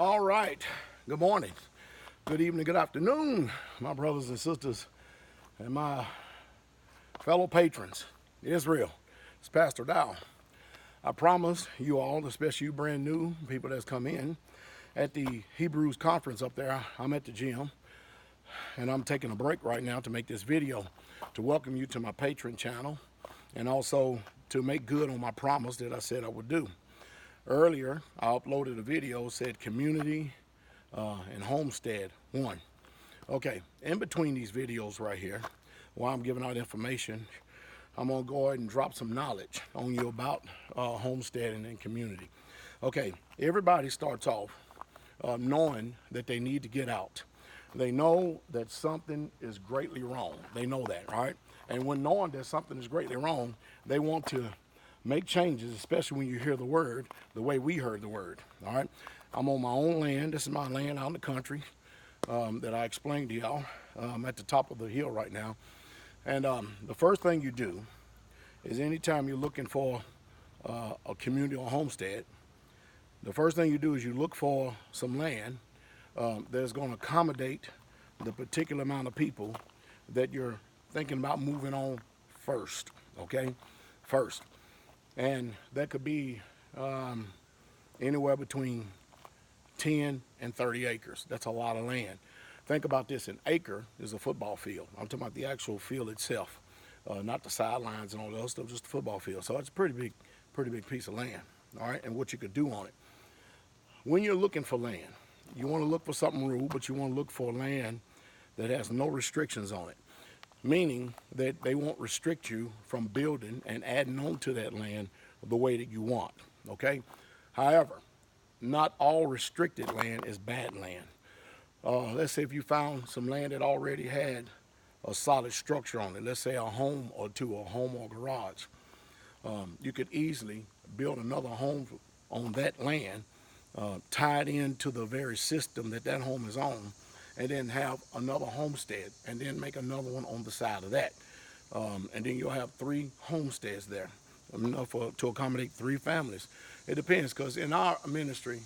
All right. Good morning, good evening, good afternoon, my brothers and sisters, and my fellow patrons. Israel, it's Pastor Dow. I promise you all, especially you brand new people that's come in, at the Hebrews conference up there, I'm at the gym, and I'm taking a break right now to make this video to welcome you to my patron channel and also to make good on my promise that I said I would do. Earlier, I uploaded a video said community and Homestead 1. Okay, in between these videos right here, while I'm giving out information, I'm going to go ahead and drop some knowledge on you about homesteading and community. Okay, everybody starts off knowing that they need to get out. They know that something is greatly wrong. They know that, right? And when knowing that something is greatly wrong, they want to make changes, especially when you hear the word the way we heard the word, all right? I'm on my own land. This is my land out in the country that I explained to y'all. I'm at the top of the hill right now. And the first thing you do is anytime you're looking for a community or homestead, the first thing you do is you look for some land that's going to accommodate the particular amount of people that you're thinking about moving on first, okay? First. And that could be anywhere between 10 and 30 acres. That's a lot of land. Think about this, an acre is a football field. I'm talking about the actual field itself, not the sidelines and all that stuff, just the football field. So it's a pretty big piece of land, all right, and what you could do on it. When you're looking for land, you want to look for something rural, but you want to look for land that has no restrictions on it, meaning that they won't restrict you from building and adding on to that land the way that you want, okay? However, not all restricted land is bad land. Let's say if you found some land that already had a solid structure on it, let's say a home or two, a home or garage, you could easily build another home on that land, tied into the very system that that home is on, and then have another homestead, and then make another one on the side of that. And then you'll have 3 homesteads there, enough to accommodate 3 families. It depends, because in our ministry,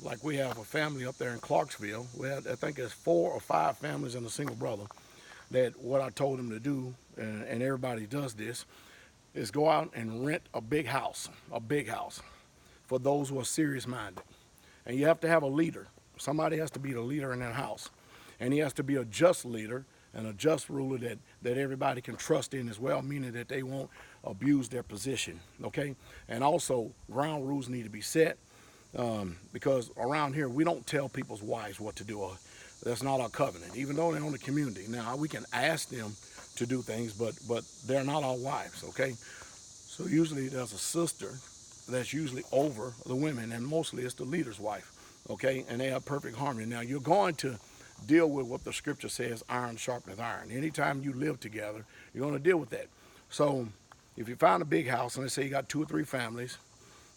like we have a family up there in Clarksville, we have, I think it's 4 or 5 families and a single brother, that what I told them to do, and everybody does this, is go out and rent a big house for those who are serious-minded. And you have to have a leader. Somebody has to be the leader in that house. And he has to be a just leader and a just ruler that everybody can trust in as well, meaning that they won't abuse their position, okay? And also, ground rules need to be set because around here, we don't tell people's wives what to do. That's not our covenant, even though they're on the community. Now, we can ask them to do things, but they're not our wives, okay? So usually there's a sister that's usually over the women, and mostly it's the leader's wife, okay? And they have perfect harmony. Now, you're going to deal with what the scripture says, iron sharpeneth iron. Anytime you live together, you're going to deal with that. So if you find a big house, and let's say you got 2 or 3 families,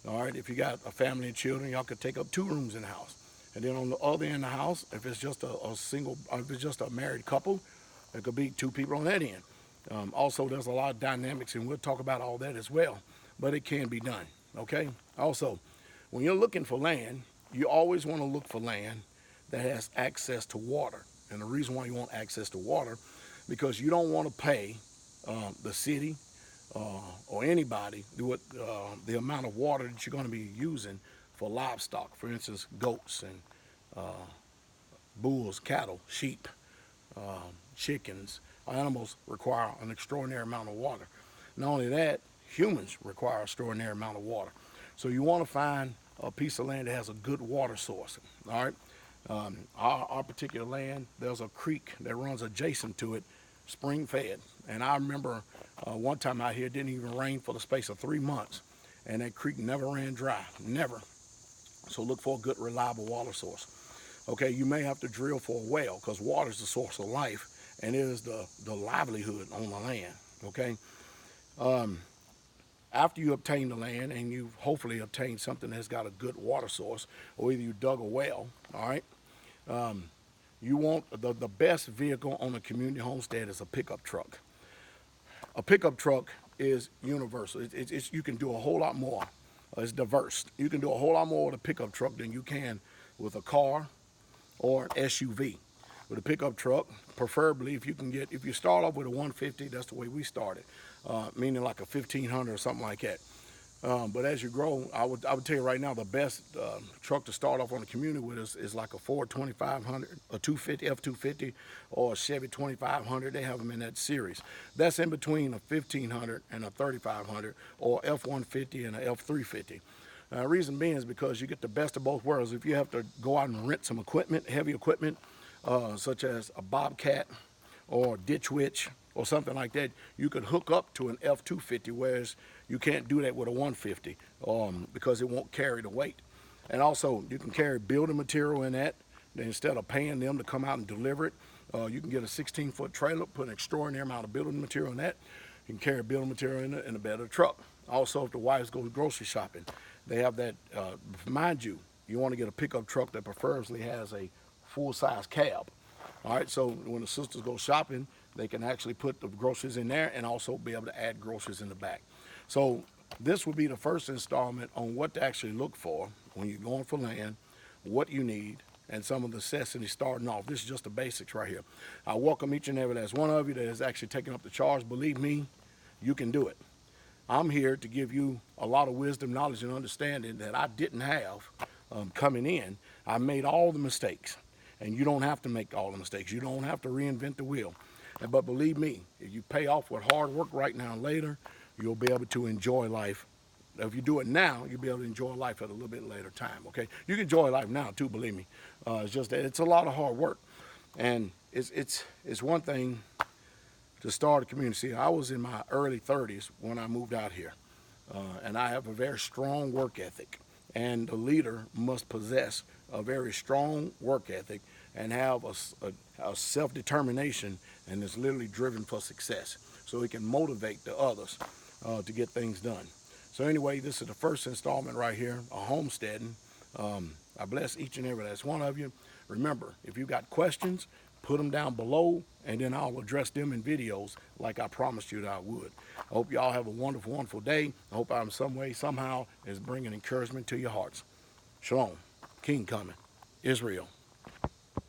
all right, if you got a family and children, y'all could take up 2 rooms in the house. And then on the other end of the house, if it's just a single, if it's just a married couple, it could be 2 people on that end. Also, there's a lot of dynamics, and we'll talk about all that as well, but it can be done, okay? Also, when you're looking for land, you always want to look for land that has access to water. And the reason why you want access to water, because you don't want to pay the city or anybody the amount of water that you're going to be using for livestock. For instance, goats and bulls, cattle, sheep, chickens. Animals require an extraordinary amount of water. Not only that, humans require an extraordinary amount of water. So you want to find a piece of land that has a good water source, all right? Our particular land, there's a creek that runs adjacent to it, spring fed. And I remember one time out here, it didn't even rain for the space of 3 months, and that creek never ran dry, never. So look for a good, reliable water source. Okay, you may have to drill for a well, because water is the source of life, and it is the livelihood on the land, okay? After you obtain the land and you've hopefully obtained something that's got a good water source, or either you dug a well, all right, you want the best vehicle on a community homestead is a pickup truck. A pickup truck is universal. You can do a whole lot more. It's diverse. You can do a whole lot more with a pickup truck than you can with a car or an SUV. With a pickup truck, preferably if you start off with a 150, that's the way we started, meaning like a 1500 or something like that. But as you grow, I would tell you right now the best truck to start off on the community with is like a Ford 2500, a 250 F250, or a Chevy 2500. They have them in that series. That's in between a 1500 and a 3500, or F150 and a F350. Reason being is because you get the best of both worlds. If you have to go out and rent some equipment, heavy equipment, such as a Bobcat or Ditch Witch or something like that, you could hook up to an F250, whereas you can't do that with a 150 because it won't carry the weight. And also, you can carry building material in that. Instead of paying them to come out and deliver it, you can get a 16-foot trailer, put an extraordinary amount of building material in that. You can carry building material in the bed of the truck. Also, if the wives go grocery shopping, they have that. Mind you, you want to get a pickup truck that preferably has a full-size cab. All right, so when the sisters go shopping, they can actually put the groceries in there and also be able to add groceries in the back. So this would be the first installment on what to actually look for when you're going for land, what you need, and some of the necessities starting off. This is just the basics right here. I welcome each and every last one of you that is actually taking up the charge. Believe me, you can do it. I'm here to give you a lot of wisdom, knowledge, and understanding that I didn't have coming in. I made all the mistakes, and you don't have to make all the mistakes. You don't have to reinvent the wheel. But believe me, if you pay off with hard work right now and later, you'll be able to enjoy life. If you do it now, you'll be able to enjoy life at a little bit later time, okay? You can enjoy life now too, believe me. It's just that it's a lot of hard work. And it's one thing to start a community. See, I was in my early 30s when I moved out here. And I have a very strong work ethic. And the leader must possess a very strong work ethic and have a self-determination, and is literally driven for success, so he can motivate the others to get things done. So anyway, this is the first installment right here, a homesteading. I bless each and every last one of you. Remember, if you got questions, put them down below, and then I'll address them in videos like I promised you that I would. I hope y'all have a wonderful, wonderful day. I hope I'm some way, somehow, is bringing encouragement to your hearts. Shalom. King coming. Israel.